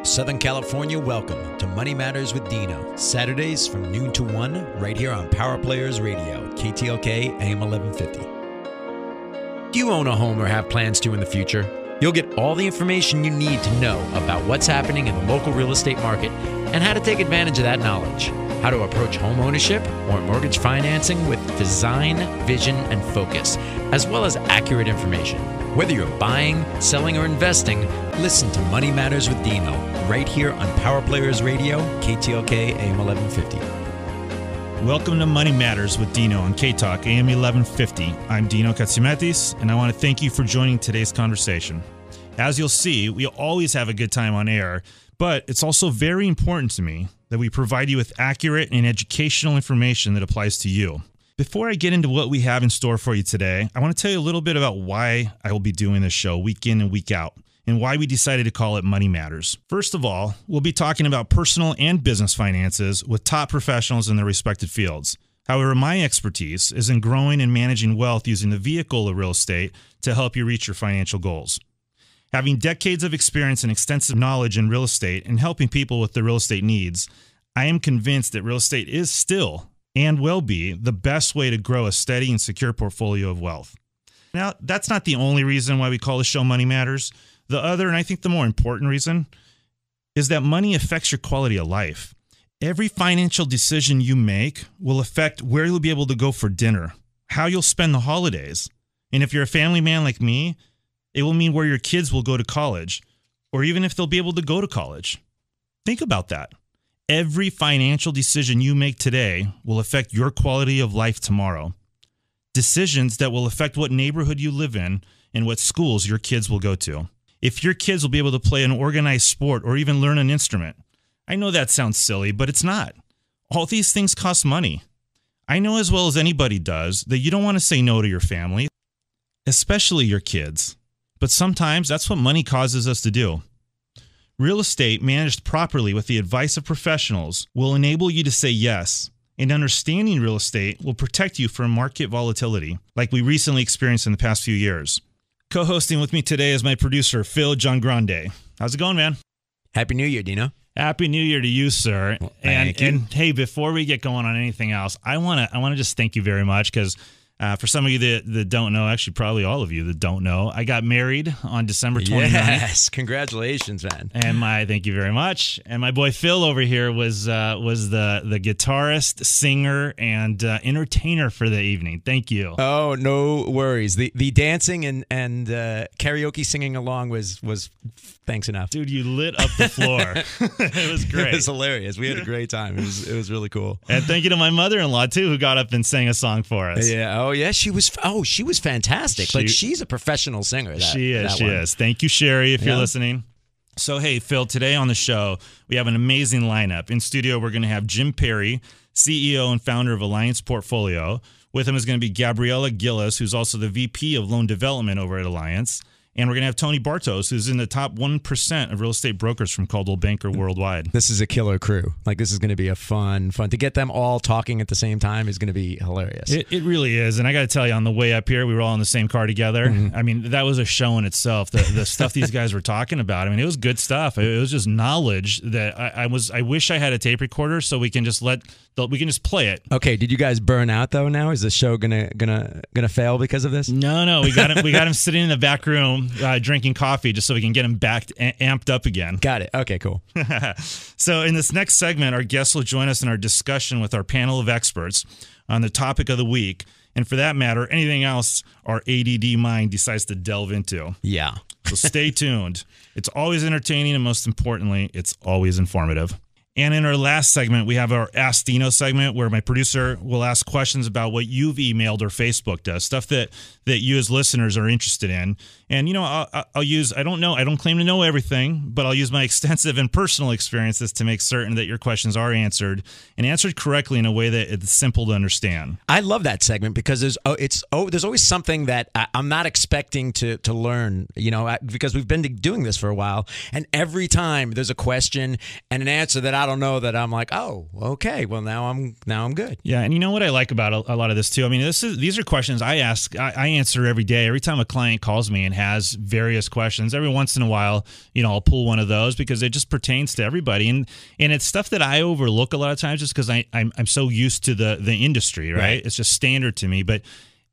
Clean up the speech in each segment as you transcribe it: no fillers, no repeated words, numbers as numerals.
Southern California, welcome to Money Matters with Dino. Saturdays from noon to 1, right here on Power Players Radio, KTLK AM1150. Do you own a home or have plans to in the future? You'll get all the information you need to know about what's happening in the local real estate market and how to take advantage of that knowledge. How to approach home ownership or mortgage financing with design, vision, and focus, as well as accurate information. Whether you're buying, selling, or investing, listen to Money Matters with Dino right here on Power Players Radio, KTLK AM1150. Welcome to Money Matters with Dino on KTLK AM1150. I'm Dino Katsiametis, and I want to thank you for joining today's conversation. As you'll see, we always have a good time on air, but it's also very important to me that we provide you with accurate and educational information that applies to you. Before I get into what we have in store for you today, I want to tell you a little bit about why I will be doing this show week in and week out, and why we decided to call it Money Matters. First of all, we'll be talking about personal and business finances with top professionals in their respective fields. However, my expertise is in growing and managing wealth using the vehicle of real estate to help you reach your financial goals. Having decades of experience and extensive knowledge in real estate and helping people with their real estate needs, I am convinced that real estate is still and will be the best way to grow a steady and secure portfolio of wealth. Now, that's not the only reason why we call the show Money Matters. The other, and I think the more important reason, is that money affects your quality of life. Every financial decision you make will affect where you'll be able to go for dinner, how you'll spend the holidays. And if you're a family man like me, it will mean where your kids will go to college, or even if they'll be able to go to college. Think about that. Every financial decision you make today will affect your quality of life tomorrow. Decisions that will affect what neighborhood you live in and what schools your kids will go to. If your kids will be able to play an organized sport or even learn an instrument. I know that sounds silly, but it's not. All these things cost money. I know as well as anybody does that you don't want to say no to your family, especially your kids. But sometimes that's what money causes us to do. Real estate managed properly with the advice of professionals will enable you to say yes, and understanding real estate will protect you from market volatility, like we recently experienced in the past few years. Co-hosting with me today is my producer, Phil Giangrande. How's it going, man? Happy New Year, Dino. Happy New Year to you, sir. Well, thank you. And hey, before we get going on anything else, I want to just thank you very much because for some of you that don't know, actually probably all of you that don't know, I got married on December 29th. Yes, congratulations, man. And thank you very much. And my boy Phil over here was the guitarist, singer, and entertainer for the evening. Thank you. Oh, no worries. The dancing and karaoke singing along was thanks enough. Dude, you lit up the floor. It was great. It was hilarious. We had a great time. It was really cool. And thank you to my mother-in-law too, who got up and sang a song for us. Yeah. Oh, yeah. She was fantastic. She's a professional singer. She is. Thank you, Sherry, if you're listening. So, hey, Phil, today on the show, we have an amazing lineup. In studio, we're going to have Jim Perry, CEO and founder of Alliance Portfolio. With him is going to be Gabriella Gillis, who's also the VP of Loan Development over at Alliance. And we're going to have Tony Bartos, who's in the top 1% of real estate brokers from Coldwell Banker worldwide. This is a killer crew. This is going to be a fun. To get them all talking at the same time is going to be hilarious. It really is. And I got to tell you, on the way up here, we were all in the same car together. Mm-hmm. I mean, that was a show in itself. The stuff these guys were talking about. I mean, it was good stuff. It was just knowledge that I wish I had a tape recorder so we can just play it. Okay. Did you guys burn out though? Now is the show gonna fail because of this? No. We got him sitting in the back room. Drinking coffee just so we can get him back amped up again. Got it. Okay, cool. So in this next segment, our guests will join us in our discussion with our panel of experts on the topic of the week. And for that matter, anything else our ADD mind decides to delve into. Yeah. So stay tuned. It's always entertaining, and most importantly, it's always informative. And in our last segment, we have our Ask Dino segment where my producer will ask questions about what you've emailed or Facebooked us, stuff that you as listeners are interested in. And, I'll use, I don't claim to know everything, but I'll use my extensive and personal experiences to make certain that your questions are answered and answered correctly in a way that it's simple to understand. I love that segment because there's always something that I'm not expecting to learn, because we've been doing this for a while. And every time there's a question and an answer that I don't know, that I'm like, oh, okay, well now I'm good. Yeah, and you know what I like about a lot of this too? I mean, these are questions I ask, I answer every day. Every time a client calls me and has various questions. Every once in a while, I'll pull one of those because it just pertains to everybody. And it's stuff that I overlook a lot of times just because I'm so used to the industry, right? It's just standard to me. But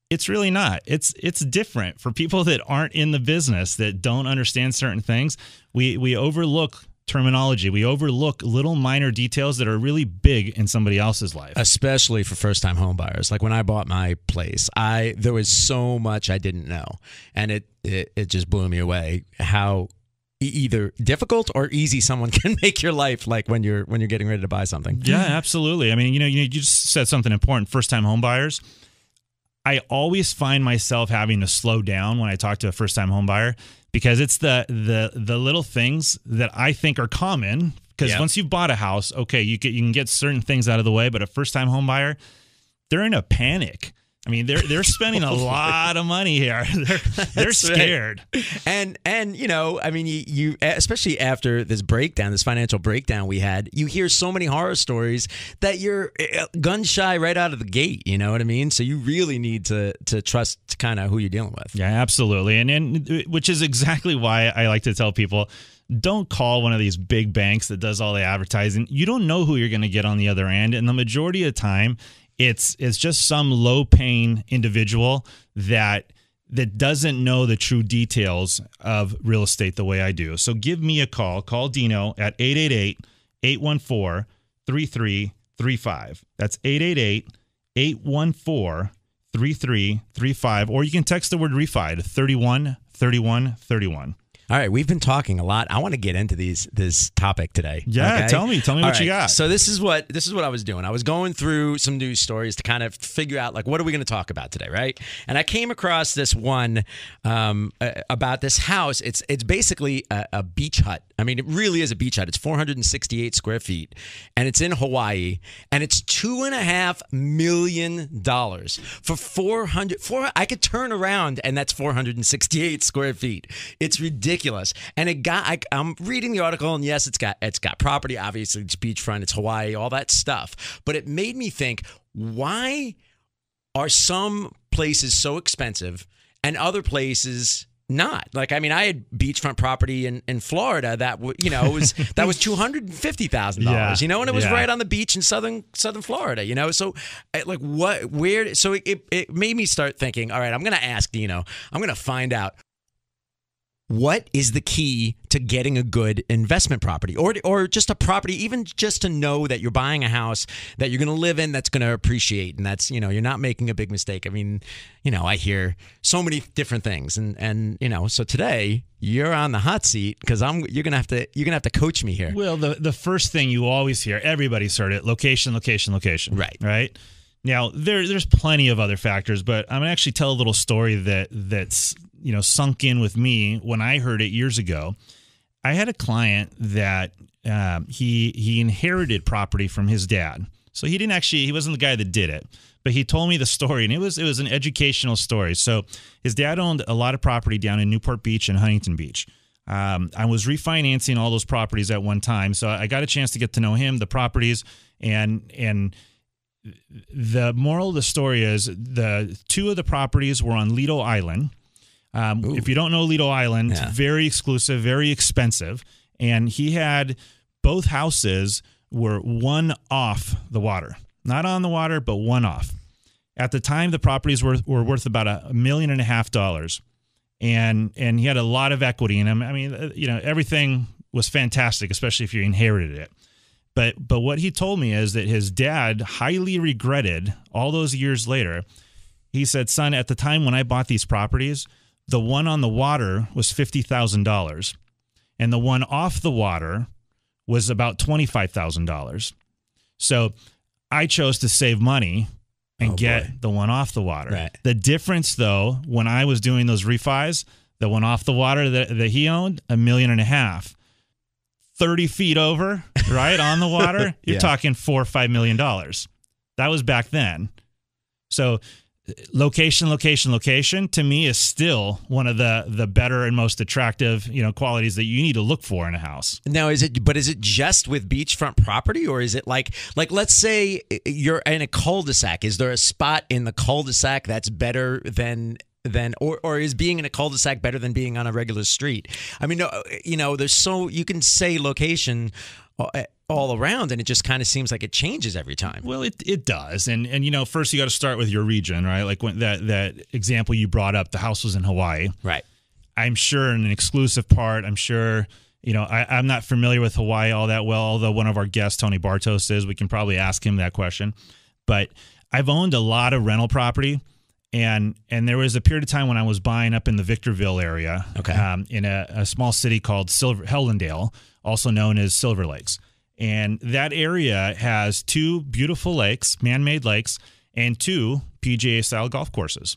it's really not. It's different for people that aren't in the business, that don't understand certain things. We overlook terminology. We overlook little minor details that are really big in somebody else's life. Especially for first-time home buyers. Like when I bought my place, there was so much I didn't know. And it just blew me away how either difficult or easy someone can make your life, like when you're getting ready to buy something. Yeah, absolutely. I mean, you just said something important, first-time home buyers. I always find myself having to slow down when I talk to a first-time home buyer, because it's the little things that I think are common. Because once you've bought a house, okay, you can get certain things out of the way, but a first-time home buyer, they're in a panic. I mean, they're spending a lot of money here. They're scared. Right. And I mean, you especially after this financial breakdown we had, you hear so many horror stories that you're gun shy right out of the gate. You know what I mean? So you really need to trust kind of who you're dealing with. Yeah, absolutely. And which is exactly why I like to tell people, don't call one of these big banks that does all the advertising. You don't know who you're going to get on the other end. And the majority of the time, it's just some low-paying individual that doesn't know the true details of real estate the way I do. So give me a call. Call Dino at 888-814-3335. That's 888-814-3335. Or you can text the word refi to 313131. All right, we've been talking a lot. I want to get into this topic today. Yeah, okay? tell me what you got. So this is what I was doing. I was going through some news stories to kind of figure out, like, what are we going to talk about today, right? And I came across this one about this house. It's basically a beach hut. I mean, it really is a beach hut. It's 468 square feet, and it's in Hawaii, and it's $2.5 million for 400. I could turn around, and that's 468 square feet. It's ridiculous. And I'm reading the article, and yes, it's got property. Obviously, it's beachfront, it's Hawaii, all that stuff. But it made me think, why are some places so expensive and other places not? Like, I mean, I had beachfront property in Florida that was $250,000, and it was right on the beach in southern Florida, so like so it made me start thinking, all right, I'm going to ask Dino, I'm going to find out, what is the key to getting a good investment property, or just a property, even just to know that you're buying a house that you're going to live in, that's going to appreciate, and that's, you're not making a big mistake. I mean, I hear so many different things, and so today you're on the hot seat because you're going to have to coach me here. Well, the first thing you always hear, everybody's heard it, location. Right. Now, there's plenty of other factors, but I'm going to actually tell a little story that's sunk in with me when I heard it years ago. I had a client that he inherited property from his dad. So he wasn't the guy that did it, but he told me the story, and it was an educational story. So his dad owned a lot of property down in Newport Beach and Huntington Beach. I was refinancing all those properties at one time, so I got a chance to get to know him, the properties, and the moral of the story is the two of the properties were on Lido Island. If you don't know Lido Island, it's very exclusive, very expensive. And he had both houses were one off the water. Not on the water, but one off. At the time, the properties were worth about $1.5 million. And he had a lot of equity in them. I mean, everything was fantastic, especially if you inherited it. But what he told me is that his dad highly regretted all those years later. He said, son, at the time when I bought these properties, the one on the water was $50,000, and the one off the water was about $25,000. So I chose to save money and get the one off the water. Right. The difference, though, when I was doing those refis, the one off the water that he owned, $1.5 million. 30 feet over, right, on the water, you're talking $4 or $5 million. That was back then. So location to me is still one of the better and most attractive, qualities that you need to look for in a house. Now, is it just with beachfront property, or is it like let's say you're in a cul-de-sac? Is there a spot in the cul-de-sac that's better than or is being in a cul-de-sac better than being on a regular street? I mean, there's you can say location all around, and it just kind of seems like it changes every time. Well, it does, and first you got to start with your region, right? Like when that example you brought up, the house was in Hawaii, right? I'm sure in an exclusive part. I'm sure I'm not familiar with Hawaii all that well, although one of our guests, Tony Bartos, is. We can probably ask him that question. But I've owned a lot of rental property, and there was a period of time when I was buying up in the Victorville area, in a small city called Hellendale, also known as Silver Lakes. And that area has 2 beautiful lakes, man-made lakes, and 2 PGA-style golf courses.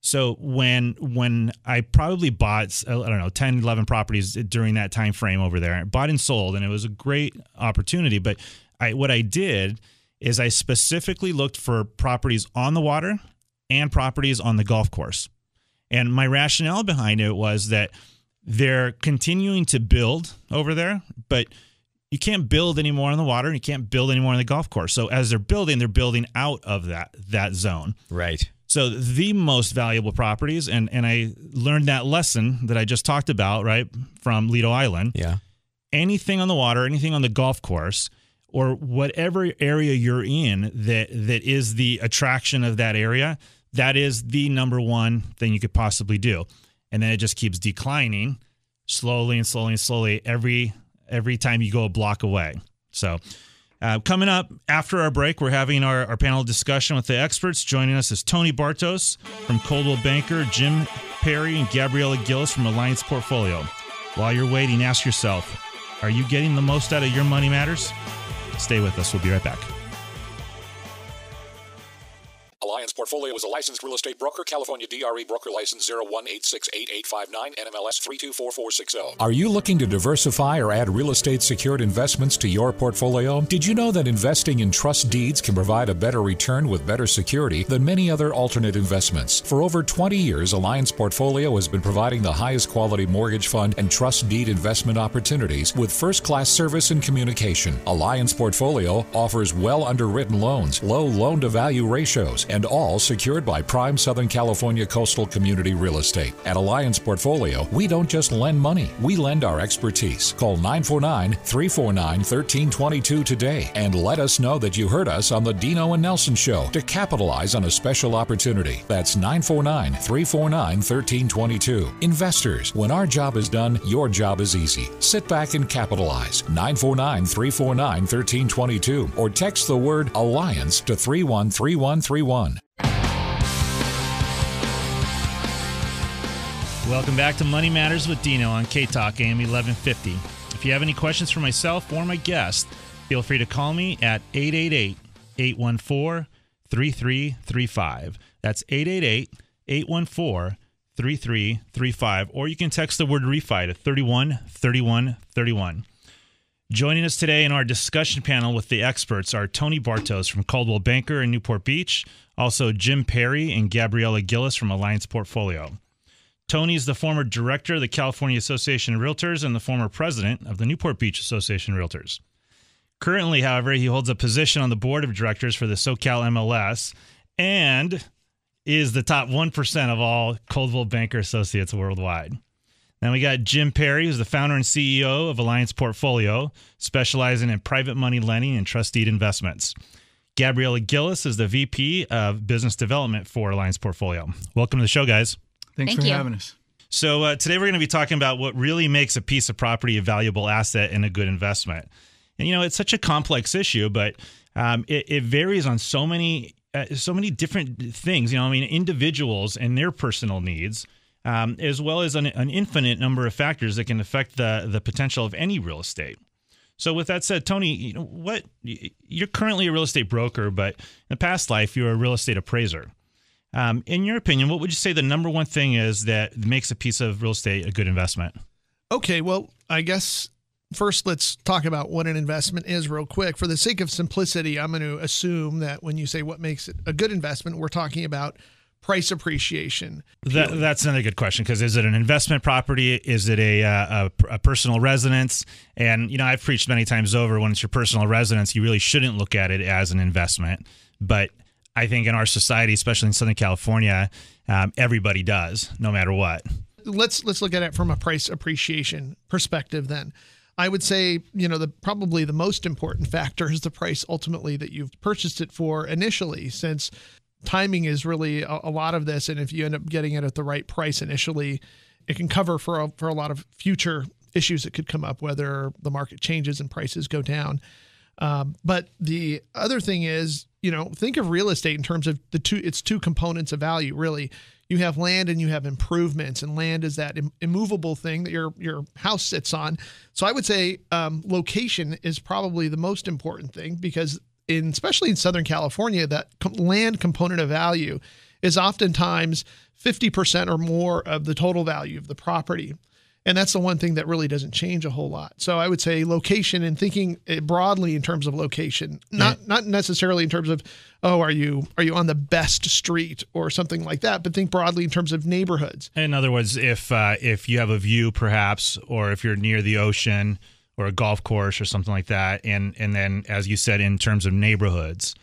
So when I probably bought, 10, 11 properties during that time frame over there, I bought and sold, and it was a great opportunity. But what I did is I specifically looked for properties on the water and properties on the golf course. And my rationale behind it was that they're continuing to build over there, but you can't build anymore on the water and you can't build anymore on the golf course. So as they're building out of that zone. Right. So the most valuable properties, and I learned that lesson that I just talked about, right, from Lido Island. Yeah. Anything on the water, anything on the golf course, or whatever area you're in that is the attraction of that area, that is the number one thing you could possibly do. And then it just keeps declining slowly and slowly and slowly every time you go a block away. So coming up after our break, we're having our panel discussion with the experts. Joining us is Tony Bartos from Coldwell Banker, Jim Perry, and Gabriella Gillis from Alliance Portfolio. While you're waiting, ask yourself, are you getting the most out of your money matters? Stay with us. We'll be right back. Alliance Portfolio is a licensed real estate broker. California DRE broker license 01868859 NMLS 324460. Are you looking to diversify or add real estate secured investments to your portfolio? Did you know that investing in trust deeds can provide a better return with better security than many other alternate investments? For over 20 years, Alliance Portfolio has been providing the highest quality mortgage fund and trust deed investment opportunities with first-class service and communication. Alliance Portfolio offers well underwritten loans, low loan-to-value ratios, and all secured by prime Southern California coastal community real estate. At Alliance Portfolio, we don't just lend money, we lend our expertise. Call 949-349-1322 today and let us know that you heard us on the Dino and Nelson Show to capitalize on a special opportunity. That's 949-349-1322. Investors, when our job is done, your job is easy. Sit back and capitalize. 949-349-1322 or text the word Alliance to 313131. Welcome back to Money Matters with Dino on KTLK AM1150. If you have any questions for myself or my guest, feel free to call me at 888-814-3335. That's 888-814-3335. Or you can text the word refi to 313131. Joining us today in our discussion panel with the experts are Tony Bartos from Coldwell Banker in Newport Beach, also Jim Perry and Gabriella Gillis from Alliance Portfolio. Tony is the former director of the California Association of Realtors and the former president of the Newport Beach Association of Realtors. Currently, however, he holds a position on the board of directors for the SoCal MLS and is the top 1% of all Coldwell Banker associates worldwide. Then we got Jim Perry, who's the founder and CEO of Alliance Portfolio, specializing in private money lending and trust deed investments. Gabriella Gillis is the VP of Business Development for Alliance Portfolio. Welcome to the show, guys. Thanks for having us. So today we're going to be talking about what really makes a piece of property a valuable asset and a good investment. And, it's such a complex issue, but it varies on so many different things. Individuals and their personal needs, as well as an infinite number of factors that can affect the potential of any real estate. So with that said, Tony, you're currently a real estate broker, but in a past life, you were a real estate appraiser. In your opinion, what would you say the number one thing is that makes a piece of real estate a good investment? Okay, well, I guess first let's talk about what an investment is real quick. For the sake of simplicity, I'm going to assume that when you say what makes it a good investment, we're talking about price appreciation. That's another good question, because is it an investment property? Is it a personal residence? And, I've preached many times over, when it's your personal residence, you really shouldn't look at it as an investment. But I think in our society, especially in Southern California, everybody does, no matter what. Let's look at it from a price appreciation perspective then. I would say, probably the most important factor is the price ultimately that you've purchased it for initially, since timing is really a lot of this. And if you end up getting it at the right price initially, it can cover for a lot of future issues that could come up, whether the market changes and prices go down. But the other thing is, think of real estate in terms of it's two components of value, really. You have land and you have improvements, and land is that immovable thing that your house sits on. So I would say location is probably the most important thing, because especially in Southern California, that land component of value is oftentimes 50% or more of the total value of the property. And that's the one thing that really doesn't change a whole lot. So I would say location, and thinking broadly in terms of location, not necessarily in terms of, are you on the best street or something like that, but think broadly in terms of neighborhoods. In other words, if you have a view perhaps, or if you're near the ocean or a golf course or something like that, and then, as you said, in terms of neighborhoods.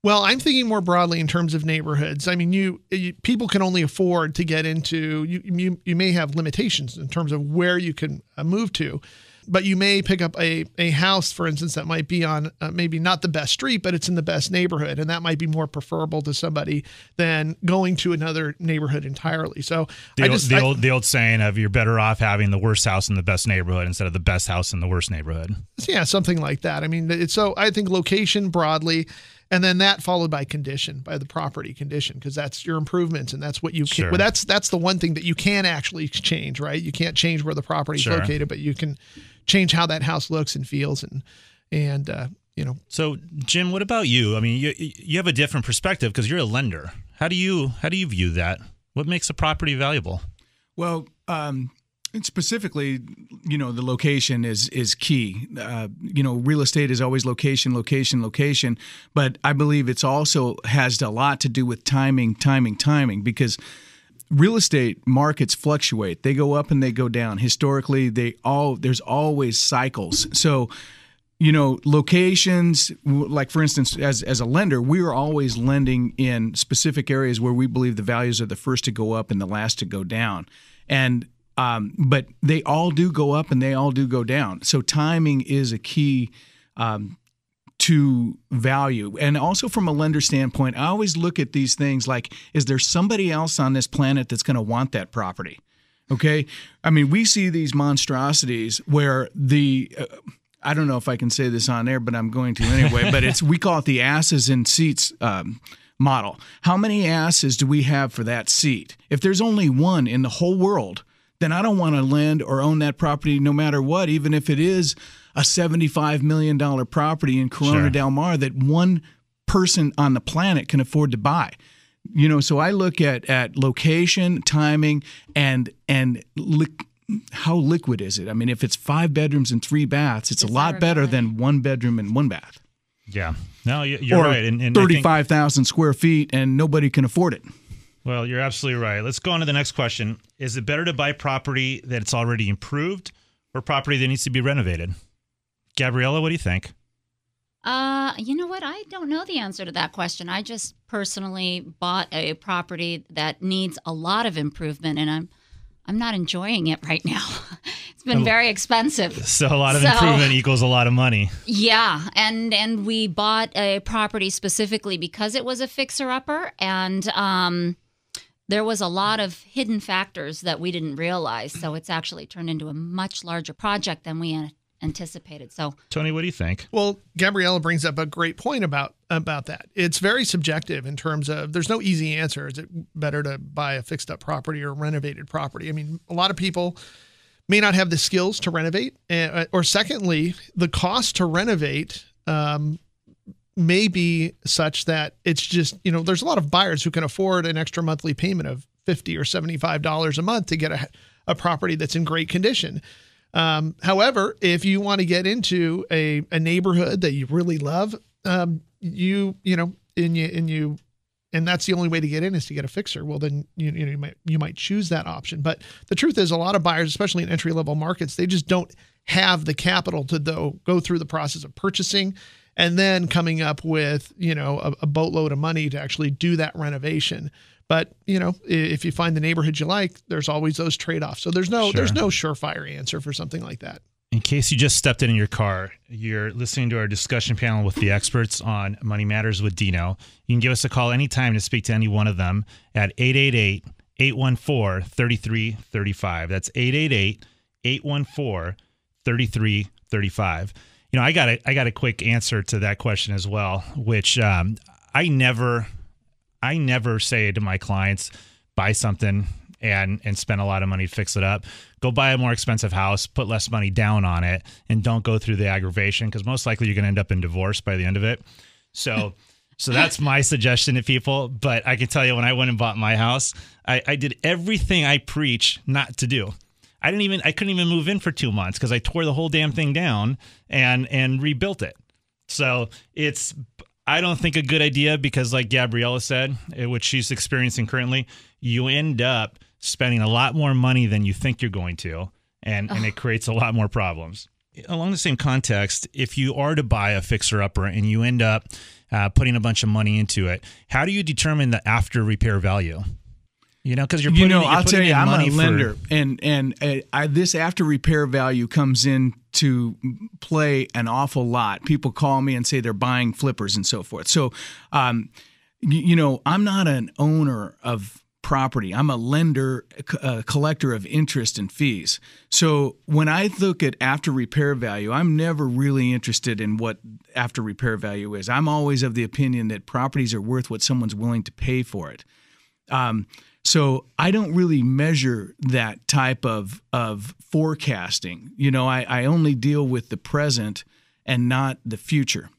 Well, I'm thinking more broadly in terms of neighborhoods. I mean, people can only afford to get into, you may have limitations in terms of where you can move to, but you may pick up a house, for instance, that might be on maybe not the best street, but it's in the best neighborhood. And that might be more preferable to somebody than going to another neighborhood entirely. So the old saying of, you're better off having the worst house in the best neighborhood instead of the best house in the worst neighborhood. Yeah, something like that. I mean, so I think location broadly, and then that followed by condition, by the property condition, because that's your improvements, and that's what you can. Sure. Well, that's the one thing that you can actually change, right? You can't change where the property is located, but you can change how that house looks and feels, and. So, Jim, what about you? I mean, you have a different perspective because you're a lender. How do you view that? What makes a property valuable? Well, specifically, the location is key. Real estate is always location, but I believe it's also has a lot to do with timing, because real estate markets fluctuate. They go up and they go down. Historically, there's always cycles. So, locations, like for instance, as a lender, we are always lending in specific areas where we believe the values are the first to go up and the last to go down. And but they all do go up and they all do go down. So timing is a key to value. And also from a lender standpoint, I always look at these things like, is there somebody else on this planet that's going to want that property? Okay. I mean, we see these monstrosities where I don't know if I can say this on air, but I'm going to anyway, but we call it the asses in seats model. How many asses do we have for that seat? If there's only one in the whole world, then I don't want to lend or own that property no matter what, even if it is a $75 million property in Corona Del Mar that one person on the planet can afford to buy. So I look at location, timing, and how liquid is it? I mean, if it's 5 bedrooms and 3 baths, it's a lot better than 1 bedroom and 1 bath. Yeah. No, you're right. And 35,000 square feet and nobody can afford it. Well, you're absolutely right. Let's go on to the next question. Is it better to buy property that's already improved or property that needs to be renovated? Gabriella, what do you think? You know what? I don't know the answer to that question. I just personally bought a property that needs a lot of improvement, and I'm not enjoying it right now. It's been very expensive. So a lot of improvement equals a lot of money. Yeah, and we bought a property specifically because it was a fixer-upper, and there was a lot of hidden factors that we didn't realize. So it's actually turned into a much larger project than we anticipated. So, Tony, what do you think? Well, Gabriella brings up a great point about that. It's very subjective in terms of there's no easy answer. Is it better to buy a fixed up property or renovated property? I mean, a lot of people may not have the skills to renovate, or secondly, the cost to renovate may be such that it's just, there's a lot of buyers who can afford an extra monthly payment of $50 or $75 a month to get a property that's in great condition. However, if you want to get into a neighborhood that you really love, and that's the only way to get in is to get a fixer. Well, then you might choose that option. But the truth is, a lot of buyers, especially in entry level markets, they just don't have the capital to go through the process of purchasing and then coming up with, a boatload of money to actually do that renovation. But, if you find the neighborhood you like, there's always those trade-offs. So there's no surefire answer for something like that. In case you just stepped in your car, you're listening to our discussion panel with the experts on Money Matters with Dino. You can give us a call anytime to speak to any one of them at 888-814-3335. That's 888-814-3335. I got a quick answer to that question as well, which I never say to my clients, buy something and spend a lot of money to fix it up. Go buy a more expensive house, put less money down on it, and don't go through the aggravation, because most likely you're going to end up in divorce by the end of it. So that's my suggestion to people. But I can tell you, when I went and bought my house, I did everything I preach not to do. I couldn't even move in for 2 months because I tore the whole damn thing down and rebuilt it. So I don't think a good idea, because like Gabriella said, which she's experiencing currently, you end up spending a lot more money than you think you're going to, and it creates a lot more problems. Along the same context, if you are to buy a fixer-upper and you end up putting a bunch of money into it, how do you determine the after repair value? Because you're putting, I'll tell you, I'm a lender, and this after repair value comes into play an awful lot. People call me and say they're buying flippers and so forth. So, I'm not an owner of property. I'm a lender, a collector of interest and fees. So when I look at after repair value, I'm never really interested in what after repair value is. I'm always of the opinion that properties are worth what someone's willing to pay for it. So I don't really measure that type of forecasting. I only deal with the present and not the future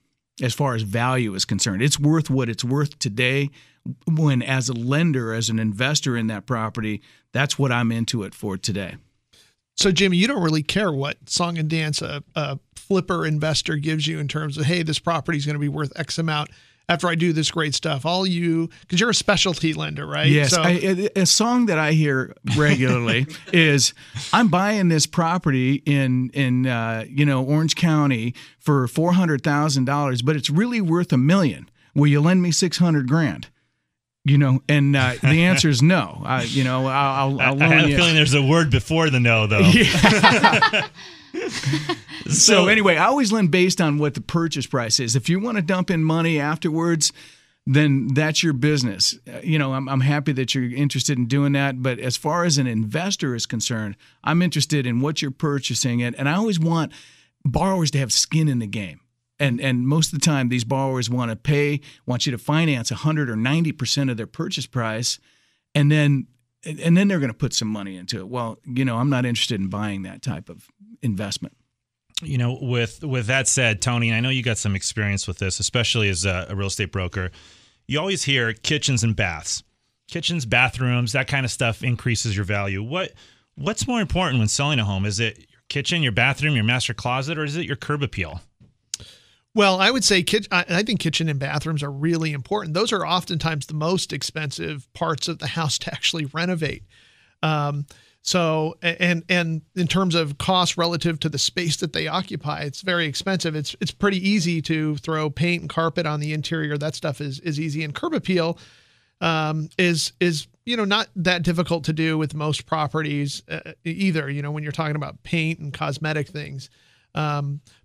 as far as value is concerned. It's worth what it's worth today, when as a lender, as an investor in that property, that's what I'm into it for today. So, Jimmy, you don't really care what song and dance a flipper investor gives you in terms of, hey, this property is going to be worth X amount after I do this great stuff. Because you're a specialty lender, right? Yes. So, a song that I hear regularly is, I'm buying this property in Orange County for $400,000, but it's really worth $1 million. Will you lend me $600,000? And the answer is no. I'll loan you. I have a feeling there's a word before the no, though. Yeah. So anyway, I always lend based on what the purchase price is. If you want to dump in money afterwards, then that's your business. I'm happy that you're interested in doing that. But as far as an investor is concerned, I'm interested in what you're purchasing. And I always want borrowers to have skin in the game. And most of the time, these borrowers want you to finance 100 or 90% of their purchase price, and then they're going to put some money into it. Well, I'm not interested in buying that type of investment. With that said, Tony, I know you got some experience with this, especially as a real estate broker. You always hear kitchens and baths, bathrooms, that kind of stuff increases your value. What's more important when selling a home? Is it your kitchen, your bathroom, your master closet, or is it your curb appeal? Well, I would say I think kitchen and bathrooms are really important. Those are oftentimes the most expensive parts of the house to actually renovate. So in terms of cost relative to the space that they occupy, it's very expensive. It's pretty easy to throw paint and carpet on the interior. That stuff is easy. And curb appeal is not that difficult to do with most properties either. When you're talking about paint and cosmetic things.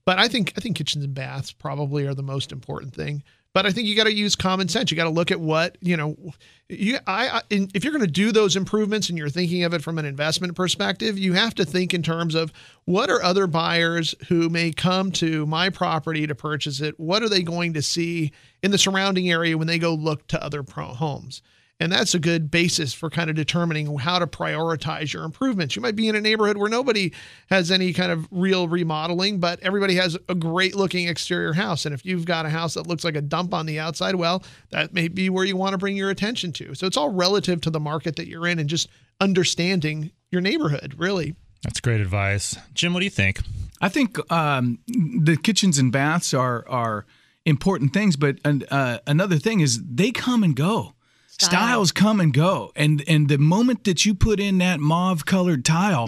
But I think kitchens and baths probably are the most important thing. But I think you got to use common sense. You got to look at what, if you're going to do those improvements and you're thinking of it from an investment perspective, you have to think in terms of, what are other buyers who may come to my property to purchase it? What are they going to see in the surrounding area when they go look to other homes? And that's a good basis for kind of determining how to prioritize your improvements. You might be in a neighborhood where nobody has any kind of real remodeling, but everybody has a great looking exterior house. And if you've got a house that looks like a dump on the outside, well, that may be where you want to bring your attention to. So it's all relative to the market that you're in and just understanding your neighborhood, really. That's great advice. Jim, what do you think? I think the kitchens and baths are important things, but another thing is they come and go. Styles come and go, and the moment that you put in that mauve-colored tile,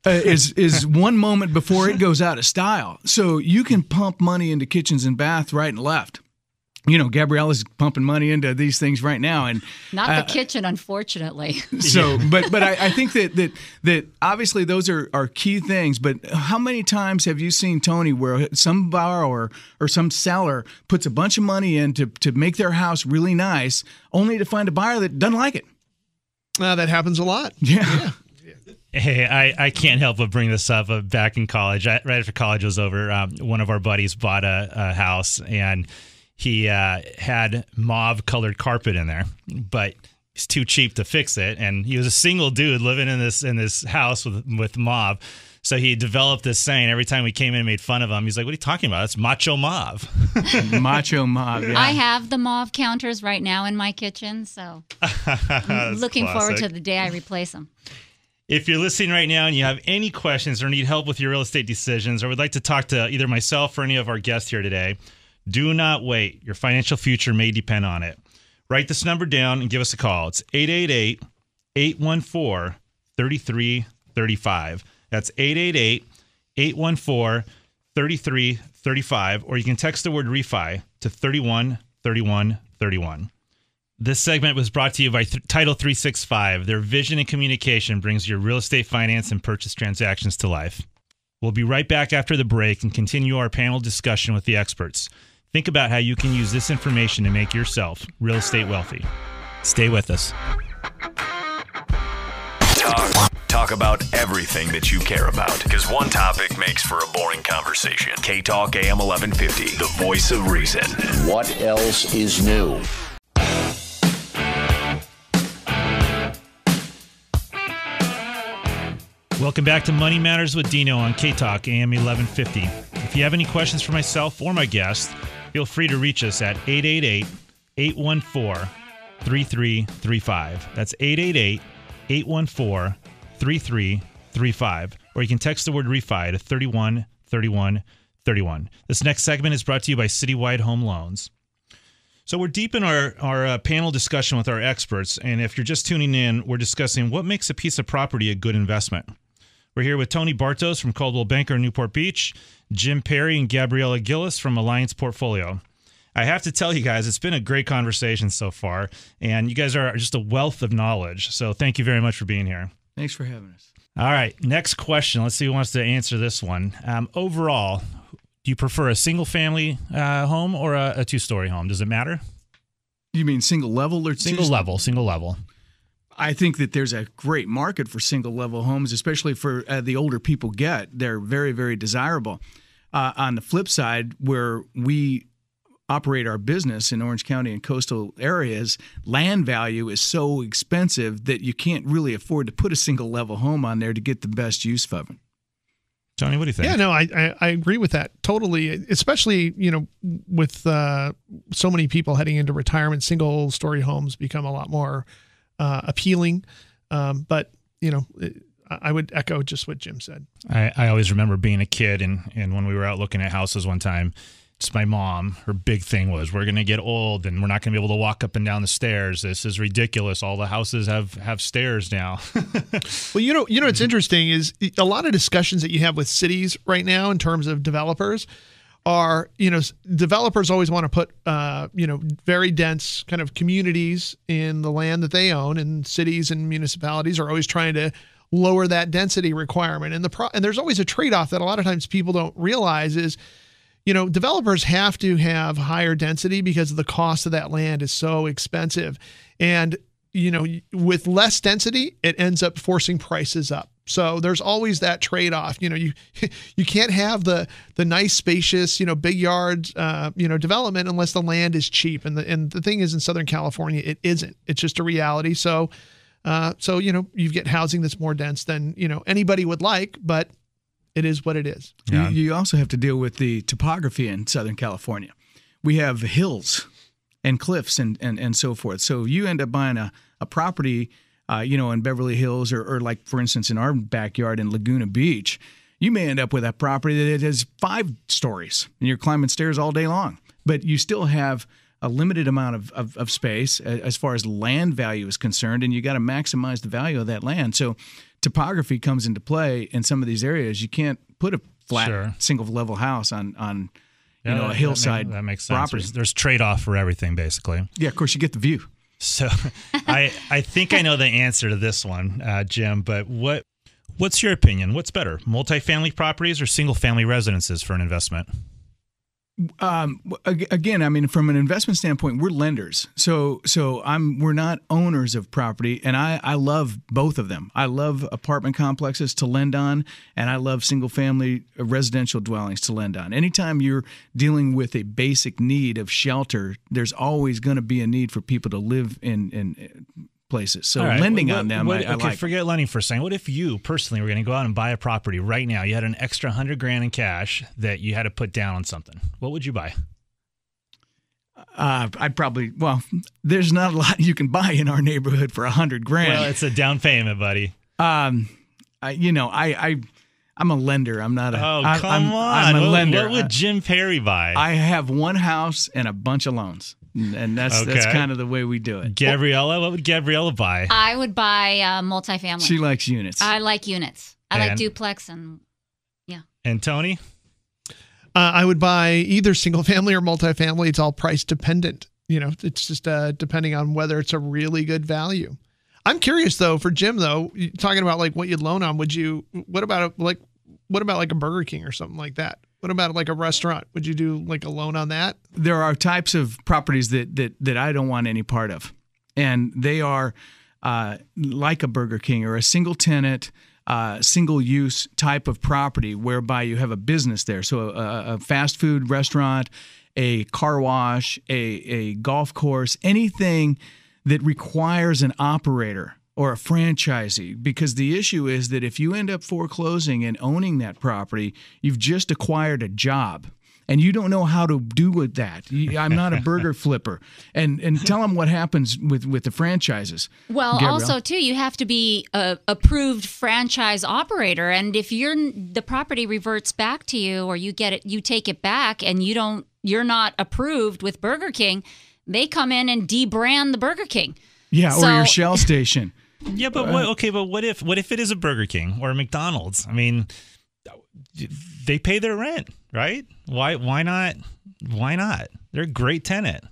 is one moment before it goes out of style. So you can pump money into kitchens and baths right and left. You know, Gabriella's pumping money into these things right now, and not the kitchen, unfortunately. So, but I think that obviously those are key things. But how many times have you seen, Tony, where some borrower or some seller puts a bunch of money in to make their house really nice, only to find a buyer that doesn't like it? That happens a lot. Yeah. Hey, I can't help but bring this up. Back in college, right after college was over, one of our buddies bought a house, and he had mauve-colored carpet in there, but it's too cheap to fix it. And he was a single dude living in this house with mauve. So he developed this saying every time we came in and made fun of him. He's like, "What are you talking about? It's macho mauve." Macho mauve, yeah. I have the mauve counters right now in my kitchen, so I'm looking forward to the day I replace them. If you're listening right now and you have any questions or need help with your real estate decisions, or would like to talk to either myself or any of our guests here today, do not wait. Your financial future may depend on it. Write this number down and give us a call. It's 888-814-3335. That's 888-814-3335. Or you can text the word refi to 313131. This segment was brought to you by Title 365. Their vision and communication brings your real estate finance and purchase transactions to life. We'll be right back after the break and continue our panel discussion with the experts. Think about how you can use this information to make yourself real estate wealthy. Stay with us. Talk about everything that you care about, because one topic makes for a boring conversation. KTLK AM1150, the voice of reason. What else is new? Welcome back to Money Matters with Dino on KTLK AM1150. If you have any questions for myself or my guest, feel free to reach us at 888-814-3335. That's 888-814-3335. Or you can text the word refi to 313131. This next segment is brought to you by Citywide Home Loans. So we're deep in our panel discussion with our experts, and if you're just tuning in, we're discussing what makes a piece of property a good investment. We're here with Tony Bartos from Coldwell Banker in Newport Beach, Jim Perry and Gabriella Gillis from Alliance Portfolio. I have to tell you guys, it's been a great conversation so far, and you guys are just a wealth of knowledge. So thank you very much for being here. Thanks for having us. All right, next question. Let's see who wants to answer this one. Overall, do you prefer a single-family home or a two-story home? Does it matter? You mean single level or Single level. I think that there's a great market for single-level homes, especially for the older people get. They're very, very desirable. On the flip side, where we operate our business in Orange County and coastal areas, land value is so expensive that you can't really afford to put a single-level home on there to get the best use of it. Tony, what do you think? Yeah, no, I agree with that totally. Especially, with so many people heading into retirement, single-story homes become a lot more appealing. But I would echo just what Jim said. I always remember being a kid, and when we were out looking at houses one time, just my mom, her big thing was, we're going to get old and we're not going to be able to walk up and down the stairs. This is ridiculous. All the houses have stairs now. Well, what's interesting is a lot of discussions that you have with cities right now in terms of developers are, developers always want to put, very dense kind of communities in the land that they own, and cities and municipalities are always trying to lower that density requirement. And there's always a trade-off that a lot of times people don't realize is, developers have to have higher density because the cost of that land is so expensive. And, with less density, it ends up forcing prices up. So there's always that trade-off. You can't have the nice, spacious, big yard, development unless the land is cheap. And the thing is, in Southern California, it isn't. It's just a reality. So you get housing that's more dense than, anybody would like, but it is what it is. Yeah. You also have to deal with the topography in Southern California. We have hills and cliffs and so forth. So you end up buying a property, in Beverly Hills or like, for instance, in our backyard in Laguna Beach, you may end up with a property that has 5 stories and you're climbing stairs all day long. But you still have a limited amount of space as far as land value is concerned, and you got to maximize the value of that land. So topography comes into play in some of these areas. You can't put a flat single level house on a hillside that makes sense. property. There's trade-off for everything, basically. Yeah, of course, you get the view. So I think I know the answer to this one, Jim, but what's your opinion? What's better, multifamily properties or single-family residences for an investment? Again, I mean, from an investment standpoint, we're lenders. So we're not owners of property, and I love both of them. I love apartment complexes to lend on, and I love single-family residential dwellings to lend on. Anytime you're dealing with a basic need of shelter, there's always going to be a need for people to live in places. So lending on them, I like. Forget lending for a second. What if you personally were going to go out and buy a property right now? You had an extra $100,000 in cash that you had to put down on something. What would you buy? There's not a lot you can buy in our neighborhood for $100,000. Well, it's a down payment, buddy. I'm a lender. I'm not a. Oh, come on! I'm a lender. What would Jim Perry buy? I have one house and a bunch of loans. And that's kind of the way we do it. Gabriella, what would Gabriella buy? I would buy multifamily. She likes units. I like units. I like duplex and yeah. And Tony? I would buy either single family or multifamily. It's all price dependent. It's just depending on whether it's a really good value. I'm curious though, for Jim though, talking about like what you'd loan on, what about like a Burger King or something like that? What about like a restaurant? Would you do like a loan on that? There are types of properties that I don't want any part of. And they are like a Burger King or a single tenant, single use type of property whereby you have a business there. So a fast food restaurant, a car wash, a golf course, anything that requires an operator or a franchisee, because the issue is that if you end up foreclosing and owning that property, you've just acquired a job and you don't know how to do with that. I'm not a burger flipper. And tell them what happens with the franchises. Well, Gabrielle. Also, too, you have to be a approved franchise operator. And if the property reverts back to you or you take it back and you're not approved with Burger King, they come in and debrand the Burger King. Yeah, or your Shell station. Yeah, but what if it is a Burger King or a McDonald's? I mean, they pay their rent, right? Why not? They're a great tenant.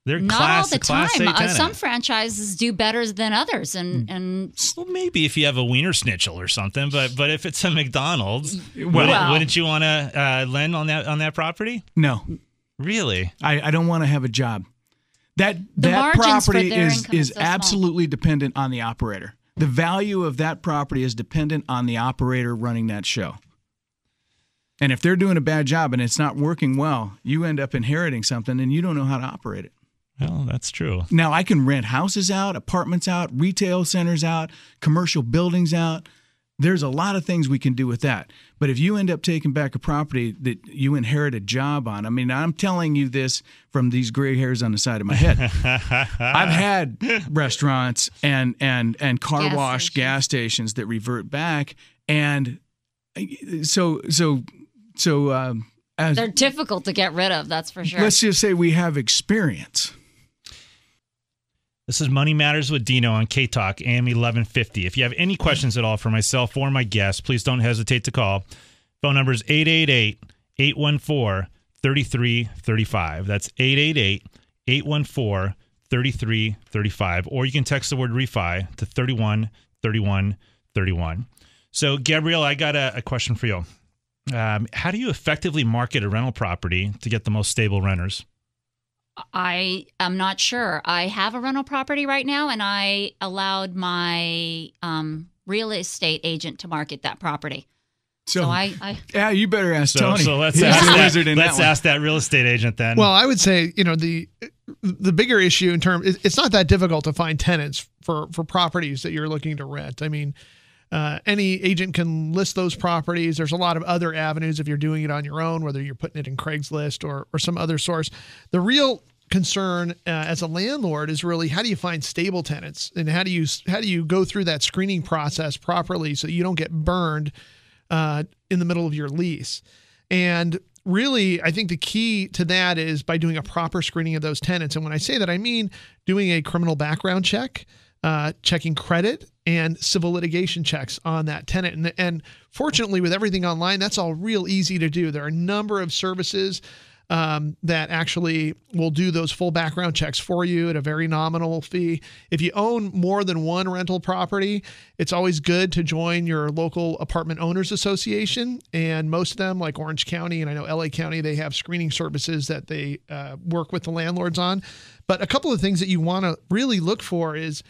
They're not class, all the class time. A tenant. Some franchises do better than others, and well, maybe if you have a Wiener Schnitzel or something, but if it's a McDonald's, wouldn't you want to lend on that property? No, really. I don't want to have a job. That property is absolutely dependent on the operator. The value of that property is dependent on the operator running that show. And if they're doing a bad job and it's not working well, you end up inheriting something and you don't know how to operate it. Well, that's true. Now, I can rent houses out, apartments out, retail centers out, commercial buildings out. There's a lot of things we can do with that. But if you end up taking back a property that you inherit a job on, I mean, I'm telling you this from these gray hairs on the side of my head. I've had restaurants and gas stations that revert back, and so they're difficult to get rid of. That's for sure. Let's just say we have experience. This is Money Matters with Dino on KTLK AM1150. If you have any questions at all for myself or my guests, please don't hesitate to call. Phone number is 888-814-3335. That's 888-814-3335. Or you can text the word refi to 313131. So, Gabrielle, I got a question for you. How do you effectively market a rental property to get the most stable renters? I am not sure. I have a rental property right now, and I allowed my real estate agent to market that property. So yeah, you better ask Tony. So let's ask that real estate agent then. Well, I would say, the bigger issue in terms, it's not that difficult to find tenants for properties that you're looking to rent. I mean, any agent can list those properties. There's a lot of other avenues if you're doing it on your own, whether you're putting it in Craigslist or some other source. The real concern as a landlord is really, how do you find stable tenants, and how do you go through that screening process properly so you don't get burned in the middle of your lease. And really, I think the key to that is by doing a proper screening of those tenants. And when I say that, I mean doing a criminal background check. checking credit and civil litigation checks on that tenant. And fortunately, with everything online, that's all real easy to do. There are a number of services that actually will do those full background checks for you at a very nominal fee. If you own more than one rental property, it's always good to join your local apartment owners association. And most of them, like Orange County and I know LA County, they have screening services that they work with the landlords on. But a couple of things that you want to really look for is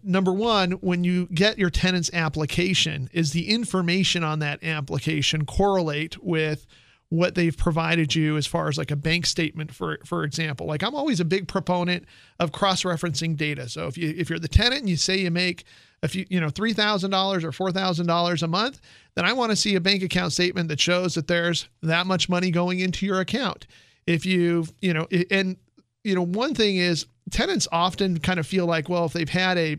number one, when you get your tenant's application, is the information on that application correlate with what they've provided you as far as like a bank statement, for example. Like, I'm always a big proponent of cross-referencing data. So if you're the tenant and you say you make $3,000 or $4,000 a month, then I want to see a bank account statement that shows that there's that much money going into your account. If one thing is, tenants often kind of feel like, well, if they've had a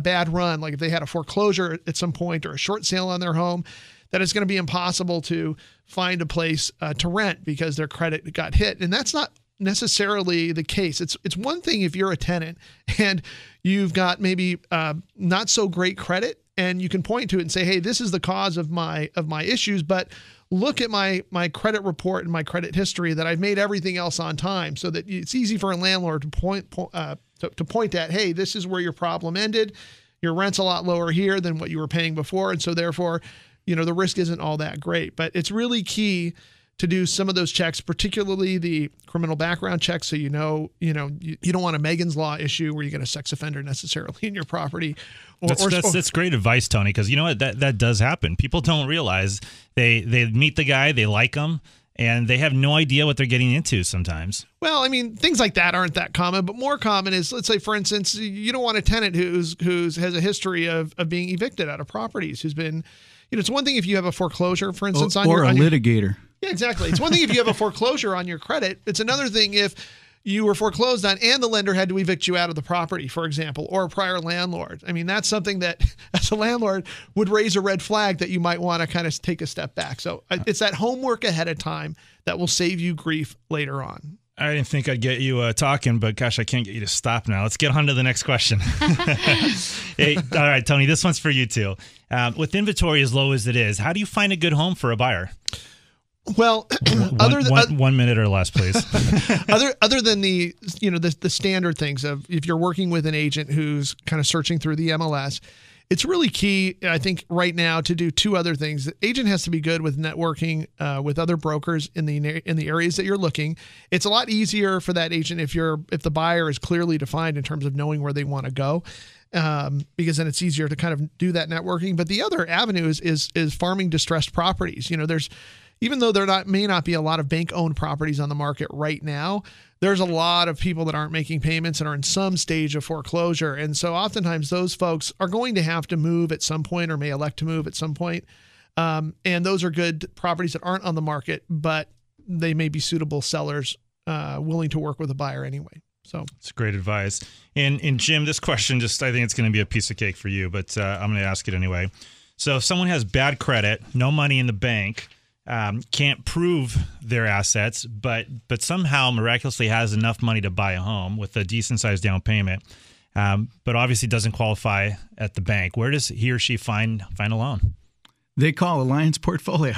bad run, like if they had a foreclosure at some point or a short sale on their home, that it's going to be impossible to find a place to rent because their credit got hit. And that's not necessarily the case. It's one thing if you're a tenant and you've got maybe not so great credit, and you can point to it and say, hey, this is the cause of my issues, but look at my credit report and my credit history that I've made everything else on time, so that it's easy for a landlord to point at, hey, this is where your problem ended. Your rent's a lot lower here than what you were paying before, and so therefore, the risk isn't all that great. But it's really key to do some of those checks, particularly the criminal background checks, so you don't want a Megan's Law issue where you get a sex offender necessarily in your property. That's great advice, Tony, because you know what, that does happen. People don't realize they meet the guy, they like him, and they have no idea what they're getting into sometimes. Well, I mean, things like that aren't that common, but more common is, let's say, for instance, you don't want a tenant who has a history of being evicted out of properties, who's been, it's one thing if you have a foreclosure, for instance, or a litigator. Yeah, exactly. It's one thing if you have a foreclosure on your credit. It's another thing if you were foreclosed on and the lender had to evict you out of the property, for example, or a prior landlord. I mean, that's something that, as a landlord, would raise a red flag that you might want to kind of take a step back. So it's that homework ahead of time that will save you grief later on. I didn't think I'd get you talking, but gosh, I can't get you to stop now. Let's get on to the next question. Hey, all right, Tony, this one's for you too. With inventory as low as it is, how do you find a good home for a buyer? Well, one minute or less, please. other than the standard things of if you're working with an agent who's kind of searching through the MLS, it's really key, I think, right now to do two other things. The agent has to be good with networking with other brokers in the areas that you're looking. It's a lot easier for that agent if the buyer is clearly defined in terms of knowing where they want to go, because then it's easier to kind of do that networking. But the other avenue is farming distressed properties. Even though there may not be a lot of bank-owned properties on the market right now, there's a lot of people that aren't making payments and are in some stage of foreclosure. And so oftentimes those folks are going to have to move at some point or may elect to move at some point. And those are good properties that aren't on the market, but they may be suitable sellers willing to work with a buyer anyway. So it's great advice. And Jim, this question, I think it's going to be a piece of cake for you, but I'm going to ask it anyway. So if someone has bad credit, no money in the bank, can't prove their assets, but somehow miraculously has enough money to buy a home with a decent sized down payment, but obviously doesn't qualify at the bank, where does he or she find a loan? They call Alliance Portfolio.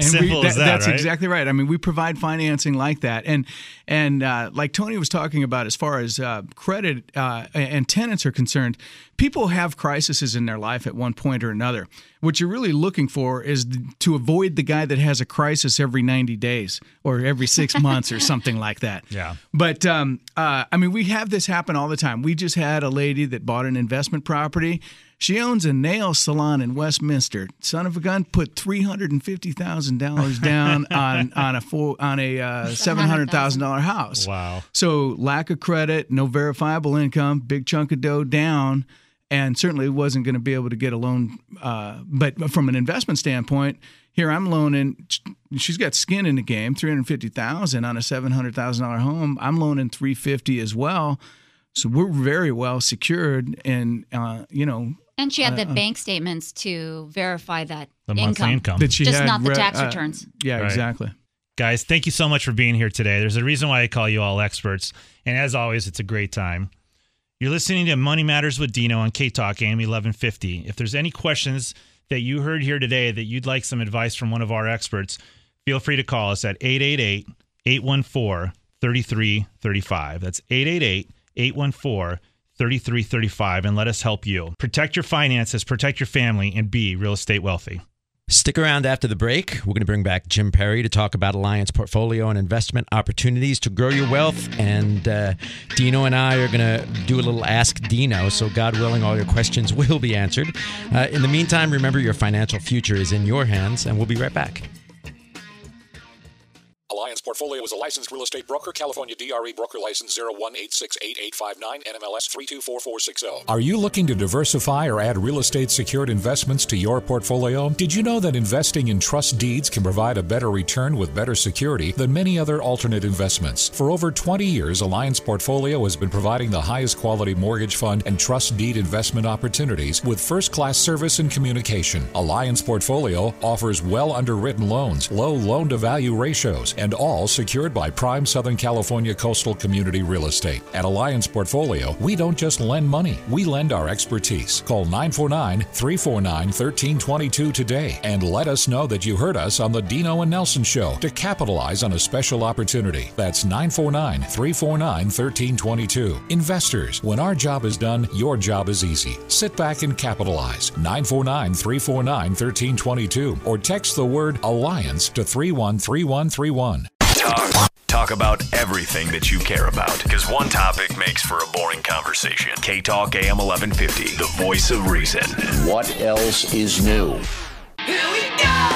Simple as that, that's right? exactly right. I mean, we provide financing like that. And like Tony was talking about, as far as credit and tenants are concerned, people have crises in their life at one point or another. What you're really looking for is to avoid the guy that has a crisis every 90 days or every 6 months or something like that. Yeah. But, I mean, we have this happen all the time. We just had a lady that bought an investment property. She owns a nail salon in Westminster. Son of a gun, put $350,000 down on a $700,000 house. Wow. So lack of credit, no verifiable income, big chunk of dough down, and certainly wasn't going to be able to get a loan. But from an investment standpoint, here I'm loaning. She's got skin in the game, $350,000 on a $700,000 home. I'm loaning $350,000 as well. So we're very well secured, and And she had the bank statements to verify that the monthly income. That she just had, not the tax returns. Yeah, Right. Exactly. Guys, thank you so much for being here today. There's a reason why I call you all experts, and as always, it's a great time. You're listening to Money Matters with Dino on KTLK AM1150. If there's any questions that you heard here today that you'd like some advice from one of our experts, feel free to call us at 888-814-3335. That's 888-814-3335, and let us help you. Protect your finances, protect your family, and be real estate wealthy. Stick around after the break. We're going to bring back Jim Perry to talk about Alliance portfolio and investment opportunities to grow your wealth. And Dino and I are going to do a little Ask Dino. So God willing, all your questions will be answered. In the meantime, remember your financial future is in your hands, and we'll be right back. Alliance Portfolio is a licensed real estate broker. California DRE broker license 01868859 NMLS 324460. Are you looking to diversify or add real estate secured investments to your portfolio? Did you know that investing in trust deeds can provide a better return with better security than many other alternate investments? For over 20 years, Alliance Portfolio has been providing the highest quality mortgage fund and trust deed investment opportunities with first-class service and communication. Alliance Portfolio offers well underwritten loans, low loan-to-value ratios, and all secured by prime Southern California coastal community real estate. At Alliance Portfolio, we don't just lend money, we lend our expertise. Call 949-349-1322 today and let us know that you heard us on the Dino and Nelson Show to capitalize on a special opportunity. That's 949-349-1322. Investors, when our job is done, your job is easy. Sit back and capitalize. 949-349-1322 or text the word Alliance to 313131. Talk about everything that you care about, because one topic makes for a boring conversation. KTLK AM1150, the voice of reason. What else is new? Here we go!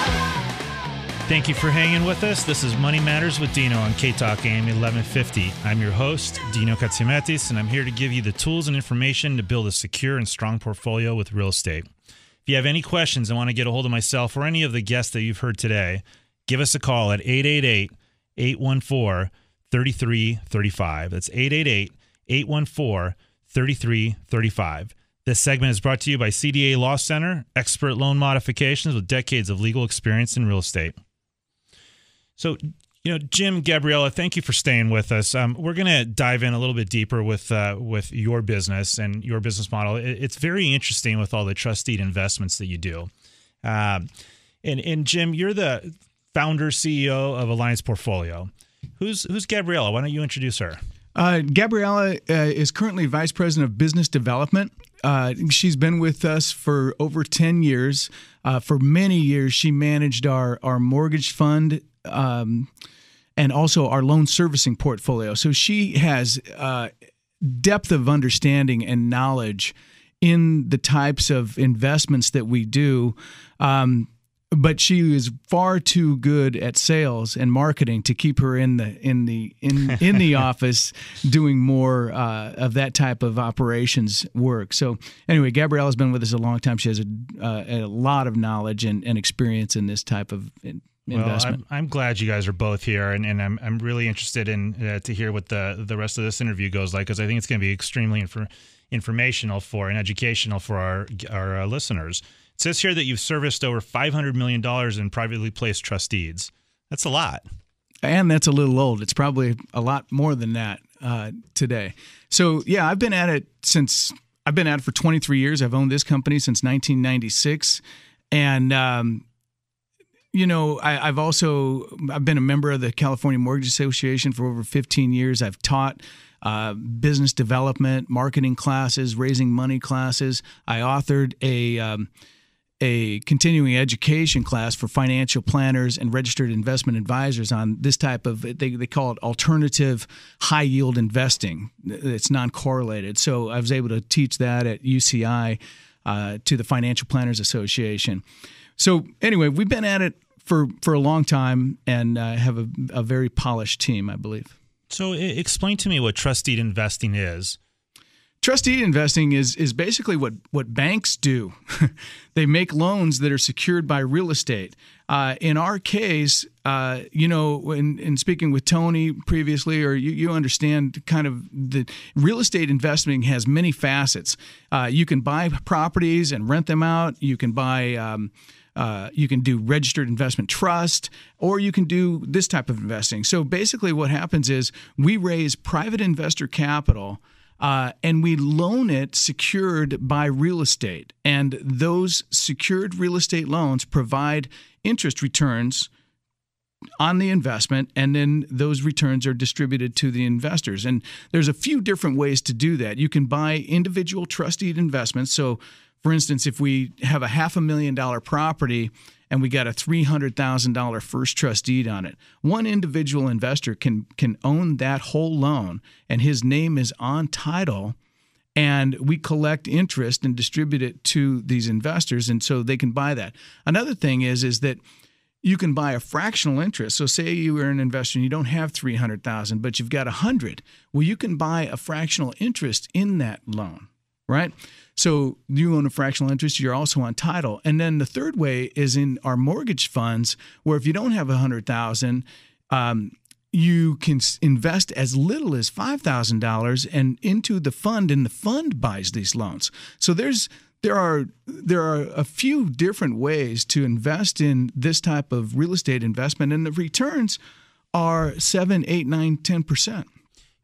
Thank you for hanging with us. This is Money Matters with Dino on KTLK AM1150. I'm your host, Dino Katsiametis, and I'm here to give you the tools and information to build a secure and strong portfolio with real estate. If you have any questions and want to get a hold of myself or any of the guests that you've heard today, give us a call at 888-814-3335. That's 888-814-3335. This segment is brought to you by CDA Law Center, expert loan modifications with decades of legal experience in real estate. So, Jim, Gabriella, thank you for staying with us. We're going to dive in a little bit deeper with your business and your business model. It's very interesting with all the trust deed investments that you do. And Jim, you're the founder, CEO of Alliance Portfolio. Who's Gabriella? Why don't you introduce her? Gabriella is currently Vice President of Business Development. She's been with us for over 10 years. For many years, she managed our mortgage fund and also our loan servicing portfolio. So she has depth of understanding and knowledge in the types of investments that we do. But she is far too good at sales and marketing to keep her in the office doing more of that type of operations work. So anyway, Gabriella's been with us a long time. She has a lot of knowledge and experience in this type of investment. Well, I'm glad you guys are both here, and I'm really interested in to hear what the rest of this interview goes like, because I think it's going to be extremely informational and educational for our listeners. It says here that you've serviced over $500 million in privately placed trust deeds. That's a lot. And that's a little old. It's probably a lot more than that today. So, yeah, I've been at it for 23 years. I've owned this company since 1996. And, I've been a member of the California Mortgage Association for over 15 years. I've taught business development, marketing classes, raising money classes. I authored a continuing education class for financial planners and registered investment advisors on this type of, they call it alternative high yield investing. It's non-correlated. So I was able to teach that at UCI to the Financial Planners Association. So anyway, we've been at it for a long time and have a very polished team, I believe. So explain to me what trust deed investing is. Trust deed investing is basically what banks do. They make loans that are secured by real estate. In our case, in speaking with Tony previously, or you understand kind of the real estate investing has many facets. You can buy properties and rent them out. You can buy you can do registered investment trust, or you can do this type of investing. So basically what happens is we raise private investor capital and we loan it secured by real estate. And those secured real estate loans provide interest returns on the investment, and then those returns are distributed to the investors. And there's a few different ways to do that. You can buy individual trust deed investments. So, for instance, if we have a $500,000 property and we got a $300,000 first trust deed on it, one individual investor can own that whole loan, and his name is on title, and we collect interest and distribute it to these investors, and so they can buy that. Another thing is that you can buy a fractional interest. So say you are an investor and you don't have $300,000, but you've got $100,000. Well, you can buy a fractional interest in that loan, right? So you own a fractional interest. You're also on title. And then the third way is in our mortgage funds, where if you don't have $100,000, you can invest as little as $5,000 and into the fund, and the fund buys these loans. So there are a few different ways to invest in this type of real estate investment, and the returns are 7, 8, 9, 10%.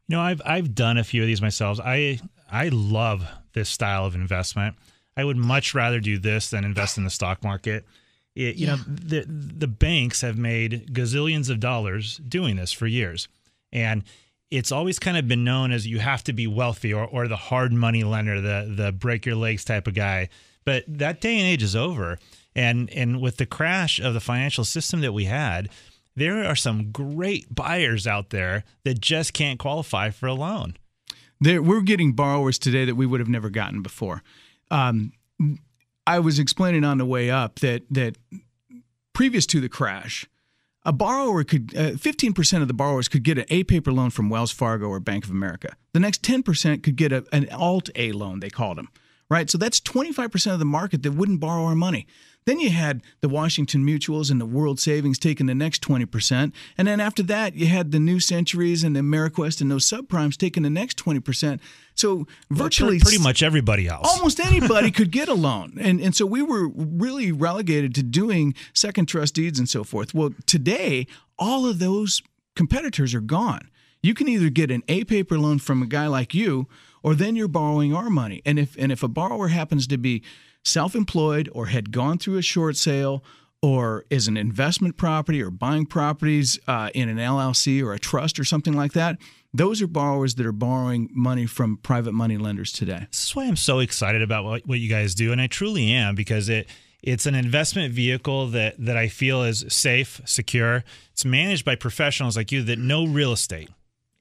You know, I've done a few of these myself. I love this style of investment. I would much rather do this than invest in the stock market. You know, the banks have made gazillions of dollars doing this for years, and it's always kind of been known as you have to be wealthy or the hard money lender, the break your legs type of guy. But that day and age is over. And with the crash of the financial system that we had, there are some great buyers out there that just can't qualify for a loan. We're getting borrowers today that we would have never gotten before. I was explaining on the way up that previous to the crash, a borrower could 15% of the borrowers could get an A-paper loan from Wells Fargo or Bank of America. The next 10% could get an Alt-A loan, they called them, right? So that's 25% of the market that wouldn't borrow our money. Then you had the Washington Mutuals and the World Savings taking the next 20%. And then after that, you had the New Centuries and the Ameriquest and those subprimes taking the next 20%. So virtually pretty much everybody else. Almost anybody could get a loan. And so we were really relegated to doing second trust deeds and so forth. Well, today, all of those competitors are gone. You can either get an A-paper loan from a guy like you, or then you're borrowing our money. And if a borrower happens to be self-employed or had gone through a short sale or is an investment property or buying properties in an LLC or a trust or something like that, those are borrowers that are borrowing money from private money lenders today. This is why I'm so excited about what you guys do, and I truly am, because it's an investment vehicle that I feel is safe, secure. It's managed by professionals like you that know real estate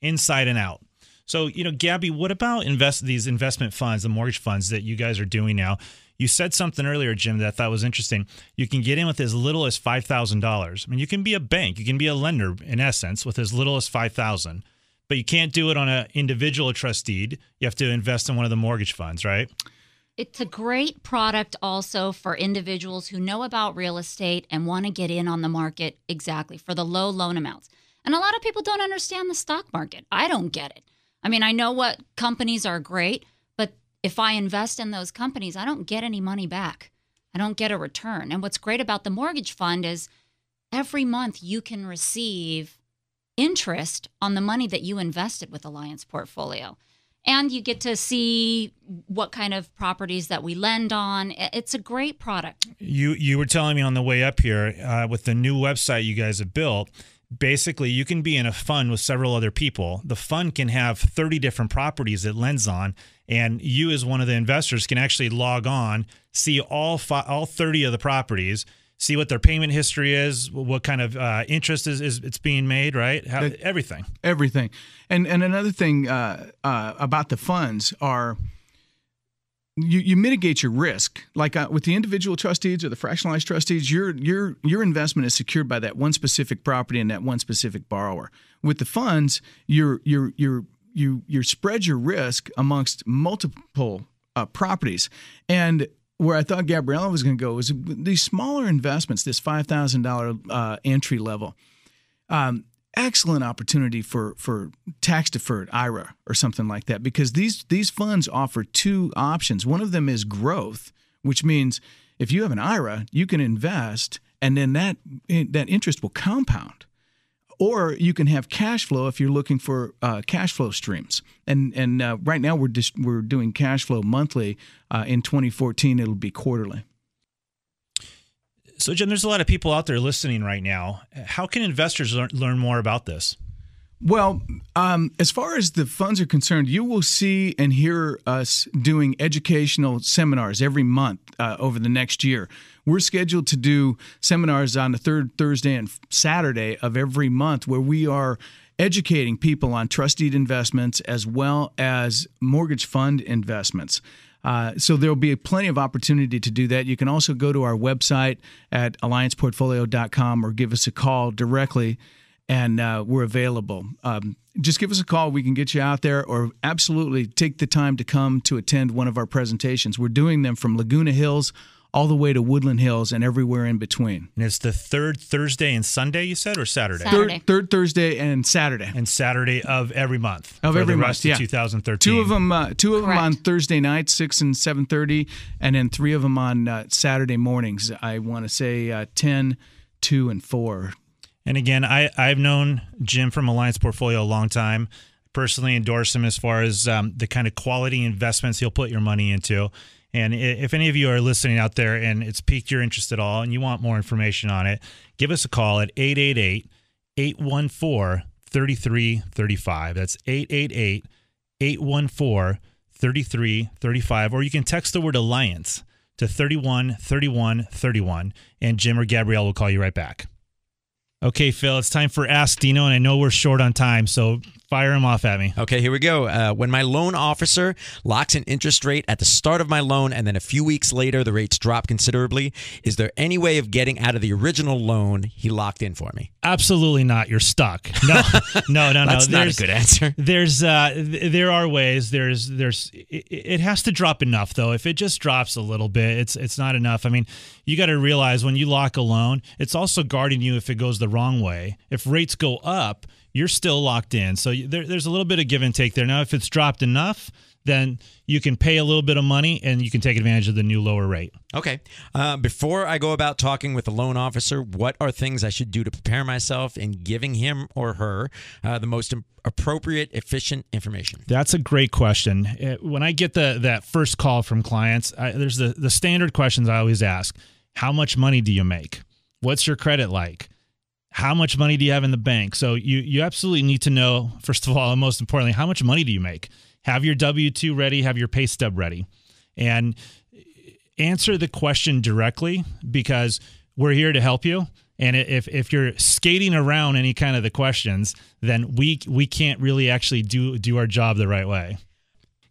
inside and out. So, you know, Gabby, what about these investment funds, the mortgage funds that you guys are doing now? You said something earlier, Jim, that I thought was interesting. You can get in with as little as $5,000. I mean, you can be a bank. You can be a lender, in essence, with as little as $5,000. But you can't do it on an individual trust deed. You have to invest in one of the mortgage funds, right? It's a great product also for individuals who know about real estate and want to get in on the market exactly for the low loan amounts. And a lot of people don't understand the stock market. I don't get it. I mean, I know what companies are great, but if I invest in those companies, I don't get any money back. I don't get a return. And what's great about the mortgage fund is every month you can receive interest on the money that you invested with Alliance Portfolio. And you get to see what kind of properties that we lend on. It's a great product. You were telling me on the way up here with the new website you guys have built, basically you can be in a fund with several other people. The fund can have 30 different properties it lends on, and you as one of the investors can actually log on, see all 30 of the properties, see what their payment history is, what kind of interest is it's being made, right? Everything. And another thing about the funds are you mitigate your risk. Like with the individual trust deeds or the fractionalized trust deeds, your investment is secured by that one specific property and that one specific borrower. With the funds, you spread your risk amongst multiple properties. And where I thought Gabriella was going to go is these smaller investments, this $5,000 entry level. Excellent opportunity for tax-deferred IRA or something like that, because these funds offer two options. One of them is growth, which means if you have an IRA, you can invest and then that interest will compound. or you can have cash flow if you're looking for cash flow streams. And right now we're doing cash flow monthly. In 2014, it'll be quarterly. So, Jim, there's a lot of people out there listening right now. How can investors learn more about this? Well, as far as the funds are concerned, you will see and hear us doing educational seminars every month over the next year. We're scheduled to do seminars on the third Thursday and Saturday of every month where we are educating people on trust deed investments as well as mortgage fund investments. So there'll be plenty of opportunity to do that. You can also go to our website at allianceportfolio.com or give us a call directly, and we're available. Just give us a call. We can get you out there, or absolutely take the time to come to attend one of our presentations. We're doing them from Laguna Hills all the way to Woodland Hills and everywhere in between. And it's the third Thursday and Sunday, you said, or Saturday? Third Thursday and Saturday. And Saturday of every month. Of every month, rest of 2013. Two of them on Thursday nights, 6 and 7:30, and then 3 of them on Saturday mornings. I want to say 10, 2, and 4. And again, I've known Jim from Alliance Portfolio a long time. Personally endorse him as far as the kind of quality investments he'll put your money into. And if any of you are listening out there and it's piqued your interest at all and you want more information on it, give us a call at 888-814-3335. That's 888-814-3335. Or you can text the word Alliance to 313131, and Jim or Gabrielle will call you right back. Okay, Phil, it's time for Ask Dino, and I know we're short on time, so fire him off at me. Okay, here we go. When my loan officer locks an interest rate at the start of my loan and then a few weeks later the rates drop considerably, is there any way of getting out of the original loan he locked in for me? Absolutely not. You're stuck. No. That's not a good answer. There are ways. It has to drop enough, though. If it just drops a little bit, it's not enough. I mean, you got to realize when you lock a loan, it's also guarding you if it goes the wrong way. If rates go up, you're still locked in. So there's a little bit of give and take there. Now, if it's dropped enough, then you can pay a little bit of money and you can take advantage of the new lower rate. Okay. Before I go about talking with a loan officer, what are things I should do to prepare myself in giving him or her the most appropriate, efficient information? That's a great question. When I get that first call from clients, there's the standard questions I always ask. How much money do you make? What's your credit like? How much money do you have in the bank? So you absolutely need to know, first of all, and most importantly, how much money do you make? Have your W-2 ready, have your pay stub ready, and answer the question directly, because we're here to help you. And if you're skating around any kind of the questions, then we can't really actually do our job the right way.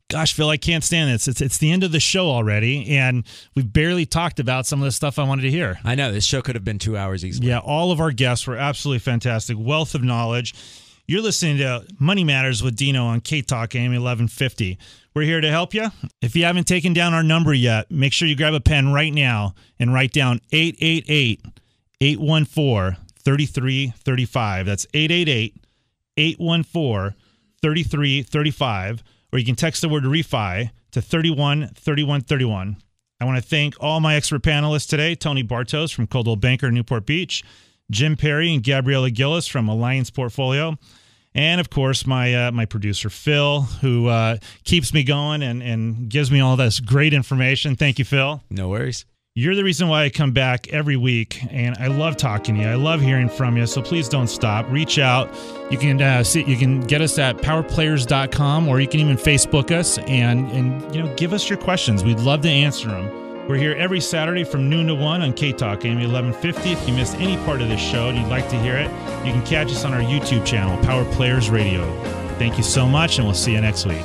Gosh, Phil, I can't stand this. It's the end of the show already, and we've barely talked about some of the stuff I wanted to hear. I know. This show could have been 2 hours easily. Yeah, all of our guests were absolutely fantastic. Wealth of knowledge. You're listening to Money Matters with Dino on KTLK AM1150. We're here to help you. If you haven't taken down our number yet, make sure you grab a pen right now and write down 888-814-3335. That's 888-814-3335. Or you can text the word refi to 313131. I want to thank all my expert panelists today: Tony Bartos from Coldwell Banker, Newport Beach, Jim Perry and Gabriella Gillis from Alliance Portfolio, and of course my producer Phil, who keeps me going and gives me all this great information. Thank you, Phil. No worries. You're the reason why I come back every week, and I love talking to you. I love hearing from you, so please don't stop. Reach out. You can you can get us at powerplayers.com, or you can even Facebook us and give us your questions. We'd love to answer them. We're here every Saturday from noon to 1 on KTLK AM1150. If you missed any part of this show and you'd like to hear it, you can catch us on our YouTube channel, Power Players Radio. Thank you so much, and we'll see you next week.